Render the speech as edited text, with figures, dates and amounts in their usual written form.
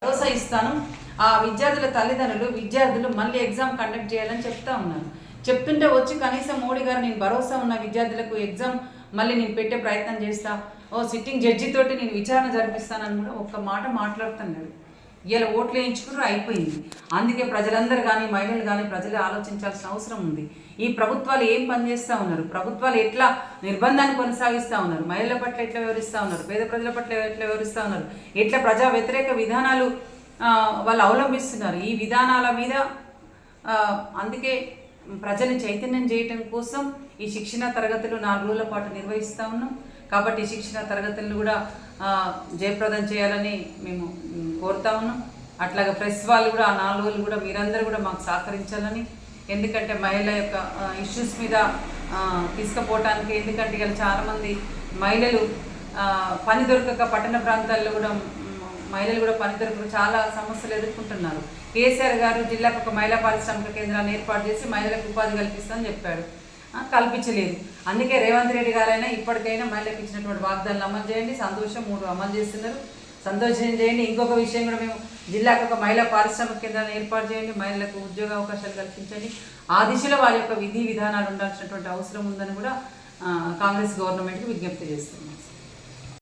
భరోసా ఇస్తాను. ఆ విద్యార్థుల తల్లిదండ్రులు విద్యార్థులు మళ్ళీ ఎగ్జామ్ కండక్ట్ చేయాలని చెప్తా ఉన్నారు. చెప్తుంటే వచ్చి కనీసం మోడీ గారు నేను భరోసా ఉన్న విద్యార్థులకు ఎగ్జామ్ మళ్ళీ నేను పెట్టే ప్రయత్నం చేస్తా, సిట్టింగ్ జడ్జి తోటి నేను విచారణ జరిపిస్తానని కూడా ఒక్క మాట మాట్లాడుతున్నాడు. ఇలా ఓట్లు వేయించుకున్నారు, అయిపోయింది. అందుకే ప్రజలందరూ కానీ మహిళలు కానీ ప్రజలు ఆలోచించాల్సిన అవసరం ఉంది. ఈ ప్రభుత్వాలు ఏం పనిచేస్తూ ఉన్నారు, ప్రభుత్వాలు ఎట్లా నిర్బంధాన్ని కొనసాగిస్తూ ఉన్నారు, మహిళల పట్ల ఎట్లా వివరిస్తూ ఉన్నారు, పేద ప్రజల పట్ల ఎట్లా వివరిస్తూ ఉన్నారు, ఎట్లా ప్రజా వ్యతిరేక విధానాలు వాళ్ళు అవలంబిస్తున్నారు. ఈ విధానాల మీద అందుకే ప్రజల్ని చైతన్యం చేయటం కోసం ఈ శిక్షణ తరగతులు 4 రోజుల పాటు నిర్వహిస్తూ ఉన్నాం. కాబట్టి శిక్షణ తరగతులను కూడా జయప్రదం చేయాలని మేము కోరుతా ఉన్నాం. అట్లాగే ప్రెస్ వాళ్ళు కూడా ఆ 4 రోజులు కూడా మీరందరూ కూడా మాకు సహకరించాలని, ఎందుకంటే మహిళల యొక్క ఇష్యూస్ మీద తీసుకుపోవటానికి, ఎందుకంటే ఇలా చాలామంది మహిళలు పని దొరకక పట్టణ ప్రాంతాల్లో కూడా మహిళలు కూడా పని దొరకక చాలా సమస్యలు ఎదుర్కొంటున్నారు. కేసీఆర్ గారు జిల్లాకు ఒక మహిళా పారిశ్రామిక కేంద్రాన్ని ఏర్పాటు చేసి మహిళలకు ఉపాధి కల్పిస్తామని చెప్పాడు, కల్పించలేదు. అందుకే రేవంత్ రెడ్డి గారైనా ఇప్పటికైనా మహిళలకు ఇచ్చినటువంటి వాగ్దానాలు అమలు చేయండి. సంతోషం, 3 అమలు చేస్తున్నారు, సంతోషం చేయండి. ఇంకొక విషయం కూడా మేము జిల్లాకు ఒక మహిళా పారిశ్రామిక కేంద్రాన్ని ఏర్పాటు చేయండి, మహిళలకు ఉద్యోగ అవకాశాలు కల్పించండి. ఆ దిశలో వారి యొక్క విధి విధానాలు ఉండాల్సినటువంటి అవసరం ఉందని కూడా కాంగ్రెస్ గవర్నమెంట్కి విజ్ఞప్తి చేస్తున్నాం.